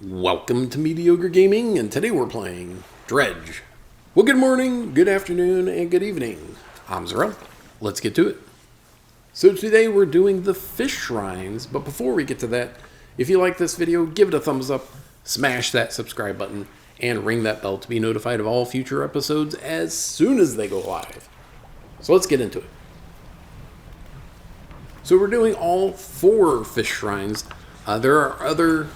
Welcome to Mediocre Gaming, and today we're playing Dredge. Well, good morning, good afternoon, and good evening. I'm Zarel. Let's get to it. So today we're doing the fish shrines, but before we get to that, if you like this video, give it a thumbs up, smash that subscribe button, and ring that bell to be notified of all future episodes as soon as they go live. So let's get into it. So we're doing all 4 fish shrines. There are other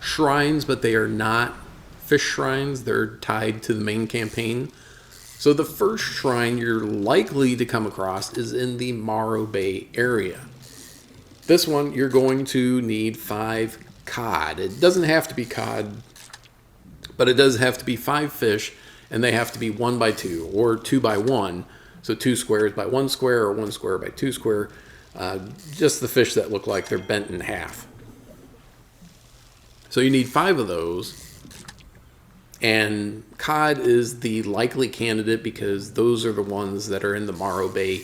shrines, but they are not fish shrines. They're tied to the main campaign. So the first shrine you're likely to come across is in the Morro Bay area. This one, you're going to need 5 cod. It doesn't have to be cod, but it does have to be 5 fish, and they have to be 1 by 2 or 2 by 1. So 2 squares by 1 square or 1 square by 2 square. Just the fish that look like they're bent in half. So you need 5 of those, and cod is the likely candidate because those are the ones that are in the Morro Bay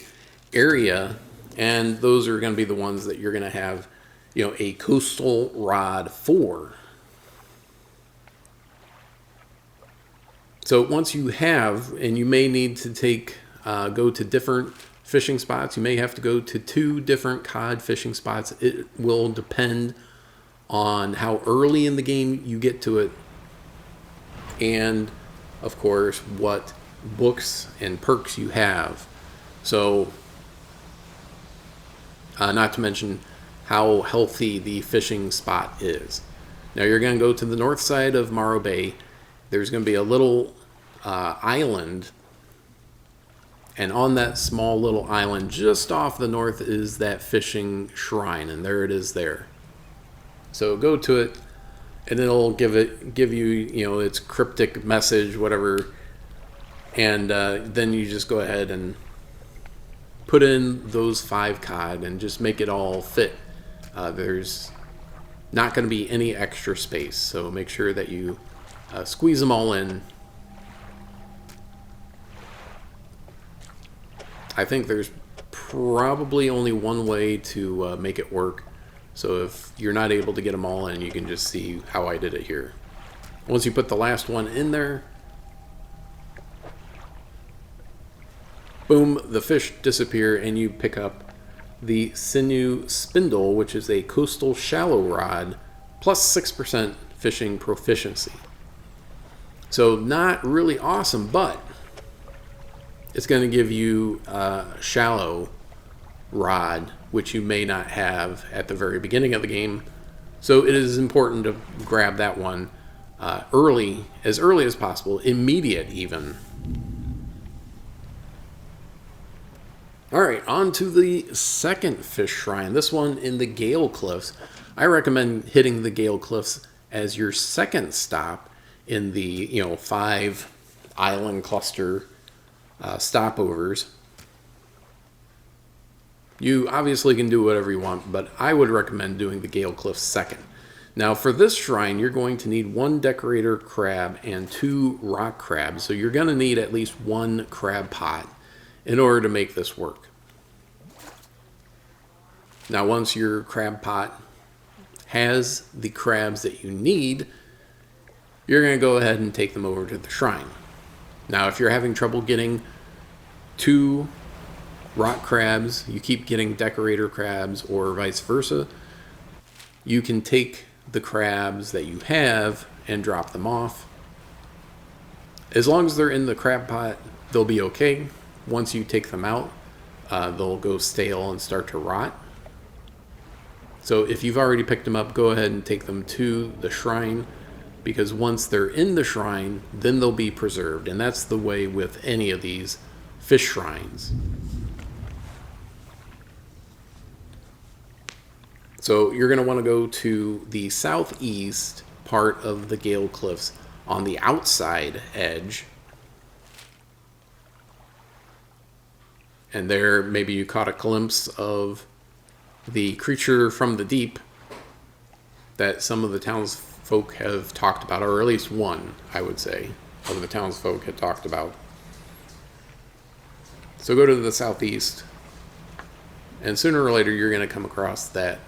area, and those are going to be the ones that you're going to have, a coastal rod for. So once you have, and you may need to go to different fishing spots. You may have to go to 2 different cod fishing spots. It will depend on how early in the game you get to it, and of course what books and perks you have. So not to mention how healthy the fishing spot is. Now you're going to go to the north side of Morro Bay. There's going to be a little island, and on that small little island just off the north is that fishing shrine, and there it is there. So go to it, and it'll give you, its cryptic message, whatever, and then you just go ahead and put in those 5 cod and just make it all fit. There's not going to be any extra space, so make sure that you squeeze them all in. I think there's probably only one way to make it work. So if you're not able to get them all in, you can just see how I did it here. Once you put the last one in there, boom, the fish disappear, and you pick up the sinew spindle, which is a coastal shallow rod, plus 6% fishing proficiency. So not really awesome, but it's going to give you a shallow rod, which you may not have at the very beginning of the game. So it is important to grab that one early as possible, immediate even. All right, on to the second fish shrine. This one in the Gale Cliffs. I recommend hitting the Gale Cliffs as your second stop in the 5 island cluster stopovers. You obviously can do whatever you want, but I would recommend doing the Gale Cliffs second. Now for this shrine, you're going to need 1 decorator crab and 2 rock crabs. So you're going to need at least 1 crab pot in order to make this work. Now once your crab pot has the crabs that you need, you're going to go ahead and take them over to the shrine. Now if you're having trouble getting 2 rock crabs, you keep getting decorator crabs, or vice versa, you can take the crabs that you have and drop them off. As long as they're in the crab pot, they'll be okay. Once you take them out, they'll go stale and start to rot. So if you've already picked them up, go ahead and take them to the shrine, because once they're in the shrine, then they'll be preserved. And that's the way with any of these fish shrines. So you're going to want to go to the southeast part of the Gale Cliffs on the outside edge. And there maybe you caught a glimpse of the creature from the deep that some of the townsfolk have talked about, or at least one, I would say, of the townsfolk had talked about. So go to the southeast, and sooner or later you're going to come across that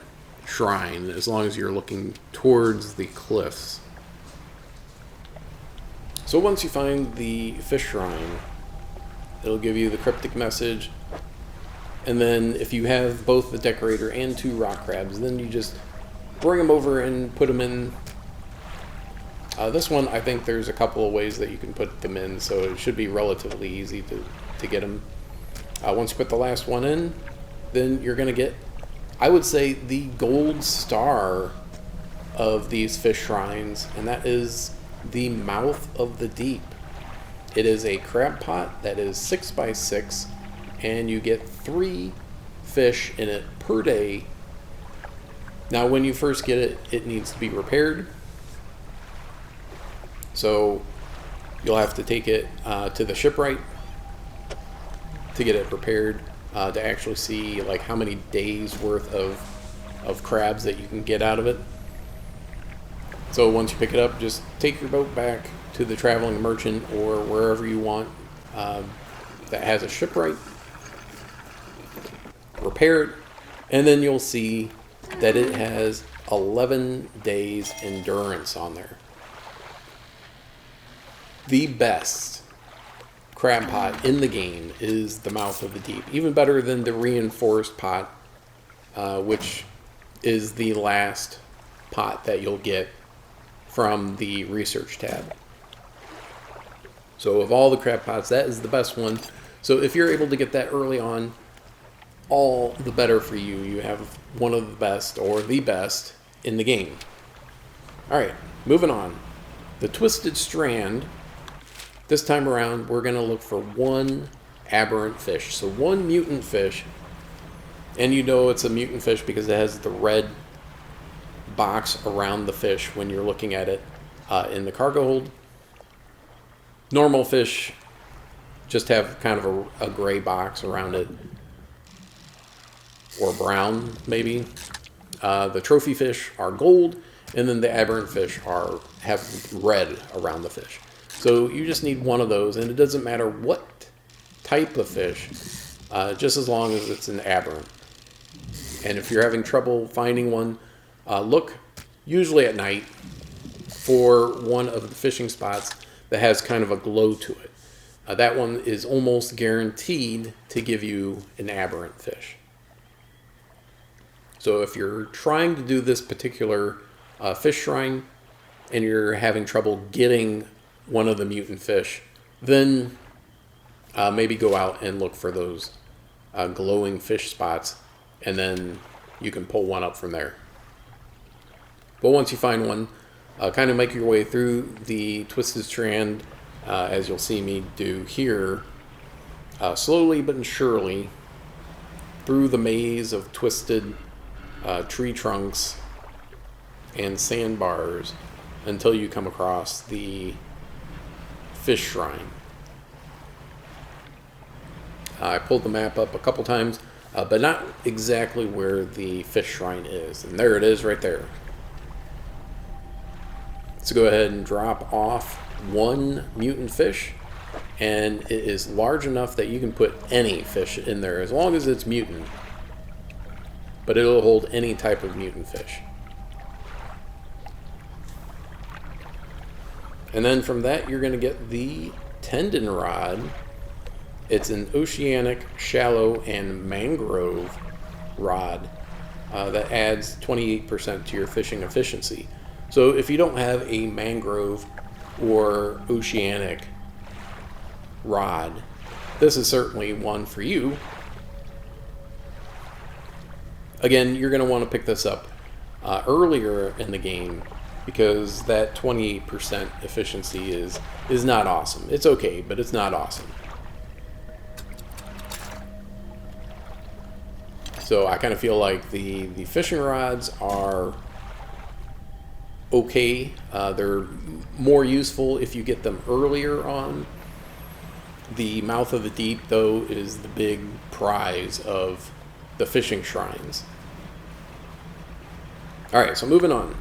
shrine as long as you're looking towards the cliffs. So once you find the fish shrine, it'll give you the cryptic message. And then if you have both the decorator and 2 rock crabs, then you just bring them over and put them in. This one, I think there's a couple of ways that you can put them in, so it should be relatively easy to get them. Once you put the last one in, then you're going to get, I would say, the gold star of these fish shrines, and that is the Mouth of the Deep. It is a crab pot that is 6 by 6, and you get 3 fish in it per day. Now, when you first get it, it needs to be repaired. So you'll have to take it to the shipwright to get it repaired, to actually see like how many days worth of crabs that you can get out of it. So once you pick it up, just take your boat back to the traveling merchant or wherever you want that has a shipwright, repair it, and then you'll see that it has 11 days endurance on there. The best crab pot in the game is the Mouth of the Deep, even better than the reinforced pot, which is the last pot that you'll get from the research tab. So of all the crab pots, that is the best one. So if you're able to get that early on, all the better for you. You have one of the best, or the best, in the game. Alright, moving on. The Twisted Strand. This time around, we're going to look for 1 aberrant fish. So 1 mutant fish. And you know it's a mutant fish because it has the red box around the fish when you're looking at it in the cargo hold. Normal fish just have kind of a gray box around it. Or brown, maybe. The trophy fish are gold, and then the aberrant fish have red around the fish. So you just need 1 of those, and it doesn't matter what type of fish, just as long as it's an aberrant. And if you're having trouble finding one, look usually at night for one of the fishing spots that has kind of a glow to it. That one is almost guaranteed to give you an aberrant fish. So if you're trying to do this particular fish shrine and you're having trouble getting one of the mutant fish, then maybe go out and look for those glowing fish spots, and then you can pull one up from there. But once you find one, kind of make your way through the Twisted Strand, as you'll see me do here, slowly but surely, through the maze of twisted tree trunks and sandbars until you come across the fish shrine. I pulled the map up a couple times, but not exactly where the fish shrine is. And there it is right there. Let's go ahead and drop off 1 mutant fish. And it is large enough that you can put any fish in there as long as it's mutant. But it'll hold any type of mutant fish. And then from that, you're going to get the tendon rod. It's an oceanic, shallow, and mangrove rod that adds 28% to your fishing efficiency. So if you don't have a mangrove or oceanic rod, this is certainly one for you. Again, you're going to want to pick this up earlier in the game because that 28% efficiency is not awesome. It's okay, but it's not awesome. So I kind of feel like the fishing rods are okay. They're more useful if you get them earlier on. The Mouth of the Deep, though, is the big prize of the fishing shrines. Alright, so moving on.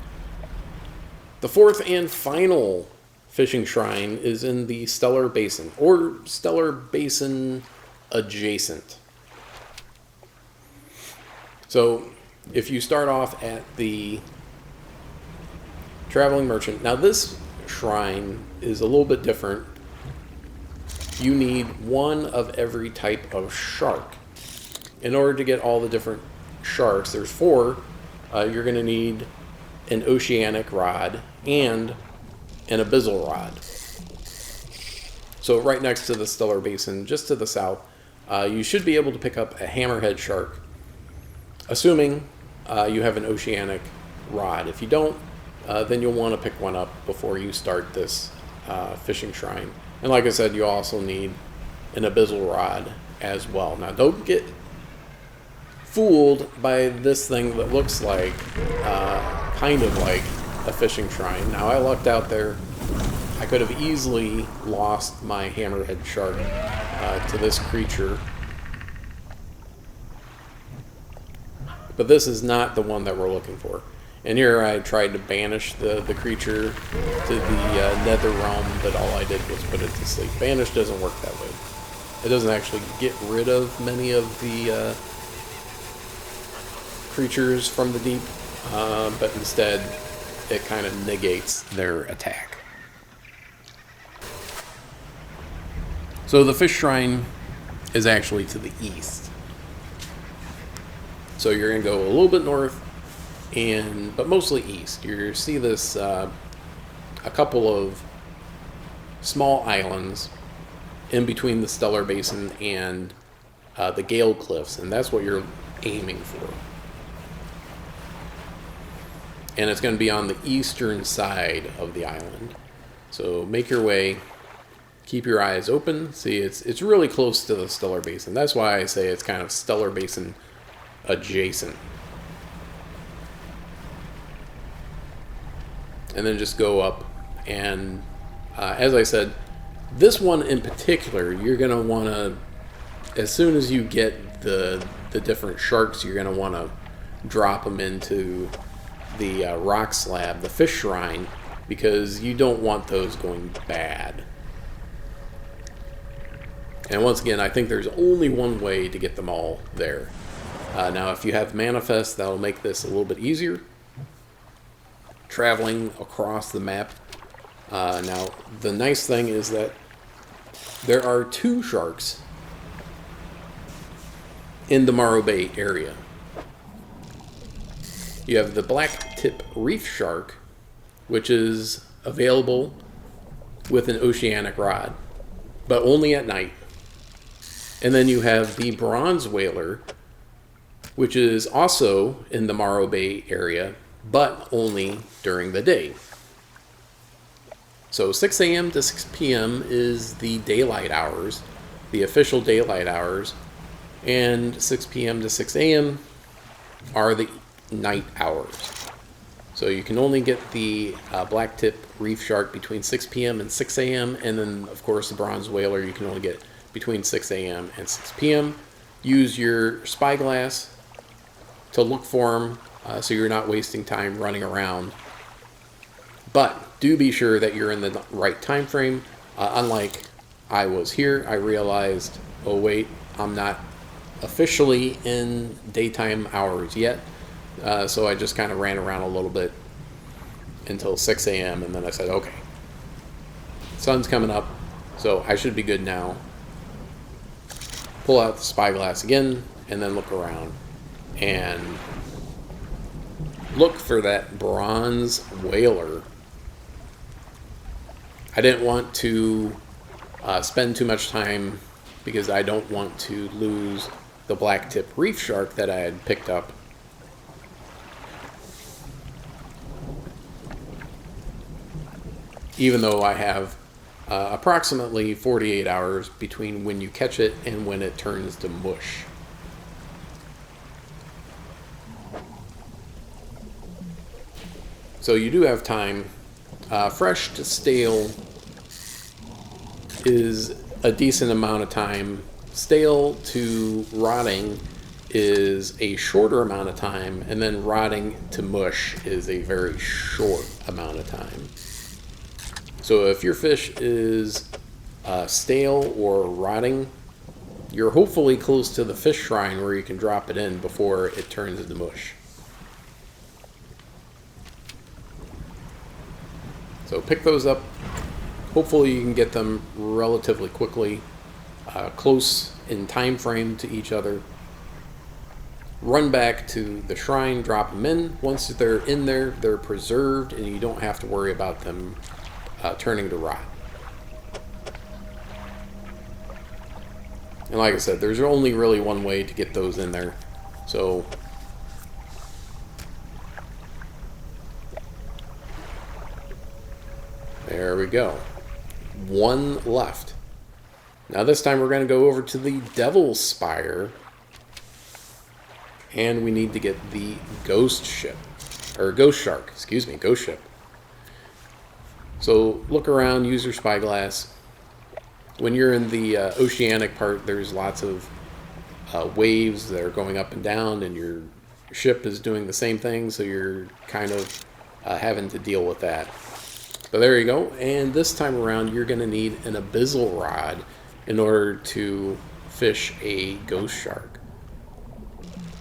The 4th and final fishing shrine is in the Stellar Basin, or Stellar Basin adjacent. So if you start off at the Traveling Merchant, now this shrine is a little bit different. You need one of every type of shark. In order to get all the different sharks, there's 4, you're going to need an oceanic rod and an abyssal rod. So right next to the Stellar Basin, just to the south, you should be able to pick up a hammerhead shark, assuming you have an oceanic rod. If you don't, then you'll want to pick one up before you start this fishing shrine. And like I said, you also need an abyssal rod as well. Now, don't get fooled by this thing that looks like, kind of like a fishing shrine. Now, I lucked out there. I could have easily lost my hammerhead shark to this creature. But this is not the one that we're looking for. And here I tried to banish the creature to the nether realm, but all I did was put it to sleep. Banish doesn't work that way. It doesn't actually get rid of many of the creatures from the deep, but instead it kind of negates their attack. So the fish shrine is actually to the east. So you're going to go a little bit north, but mostly east. You see this, a couple of small islands in between the Stellar Basin and the Gale Cliffs, and that's what you're aiming for. And it's going to be on the eastern side of the island. So make your way, keep your eyes open. See, it's really close to the Stellar Basin. That's why I say it's kind of Stellar Basin adjacent. And then just go up, and as I said, this one in particular, you're going to want to, as soon as you get the different sharks, you're going to want to drop them into the rock slab, the fish shrine, because you don't want those going bad. And once again, I think there's only one way to get them all there. Now, if you have Manifest, that'll make this a little bit easier, traveling across the map. Now, the nice thing is that there are 2 sharks in the Morro Bay area. You have the black tip reef shark, which is available with an oceanic rod, but only at night. And then you have the bronze whaler, which is also in the Morro Bay area, but only during the day. So 6 a.m. to 6 p.m. is the daylight hours, the official daylight hours, and 6 p.m. to 6 a.m. are the night hours. So you can only get the black tip reef shark between 6 p.m. and 6 a.m. And then, of course, the bronze whaler you can only get between 6 a.m. and 6 p.m. Use your spyglass to look for them so you're not wasting time running around. But do be sure that you're in the right time frame. Unlike I was here, I realized, oh wait, I'm not officially in daytime hours yet. So I just kind of ran around a little bit until 6 a.m. and then I said, okay, sun's coming up, so I should be good now. Pull out the spyglass again and then look around and look for that bronze whaler. I didn't want to spend too much time because I don't want to lose the black tip reef shark that I had picked up. Even though I have approximately 48 hours between when you catch it and when it turns to mush. So you do have time. Fresh to stale is a decent amount of time. Stale to rotting is a shorter amount of time, and then rotting to mush is a very short amount of time. So if your fish is stale or rotting, you're hopefully close to the fish shrine where you can drop it in before it turns into mush. So pick those up. Hopefully you can get them relatively quickly, close in time frame to each other. Run back to the shrine, drop them in. Once they're in there, they're preserved and you don't have to worry about them turning to rot. And like I said, there's only really one way to get those in there. So there we go. One left. Now this time we're going to go over to the Devil's Spire. And we need to get the Ghost Ship. Or Ghost Shark, excuse me, Ghost Ship. So look around, use your spyglass. When you're in the oceanic part, there's lots of waves that are going up and down, and your ship is doing the same thing, so you're kind of having to deal with that. So there you go. And this time around, you're going to need an abyssal rod in order to fish a ghost shark.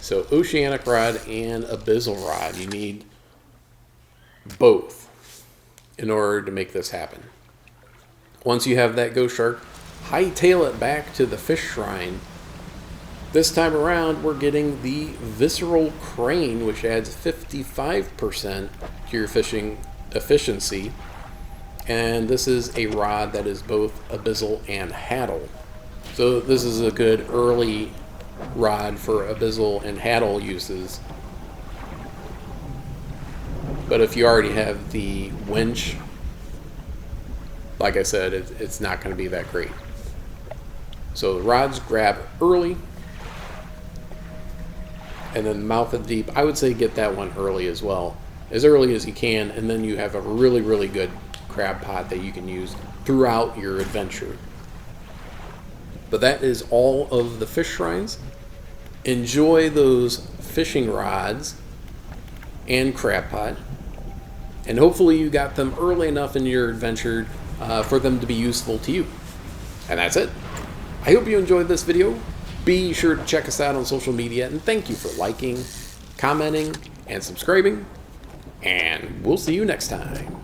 So oceanic rod and abyssal rod, you need both in order to make this happen. Once you have that ghost shark, hightail it back to the fish shrine. This time around, we're getting the visceral crane, which adds 55% to your fishing efficiency. And this is a rod that is both abyssal and haddle. So this is a good early rod for abyssal and haddle uses. But if you already have the winch, like I said, it's not going to be that great. So the rods grab early. And then Mouth of the Deep, I would say get that one early as well. As early as you can, and then you have a really, really good crab pot that you can use throughout your adventure. But that is all of the fish shrines. Enjoy those fishing rods and crab pot. And hopefully you got them early enough in your adventure for them to be useful to you. And that's it. I hope you enjoyed this video. Be sure to check us out on social media, and thank you for liking, commenting, and subscribing. And we'll see you next time.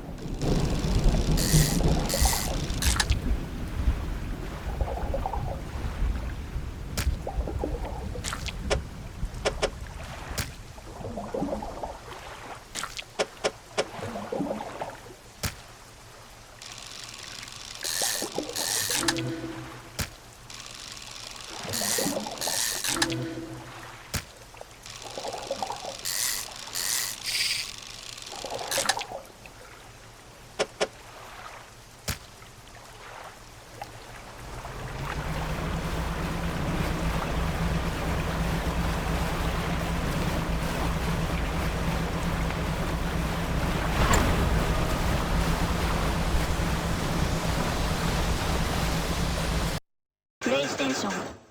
PlayStation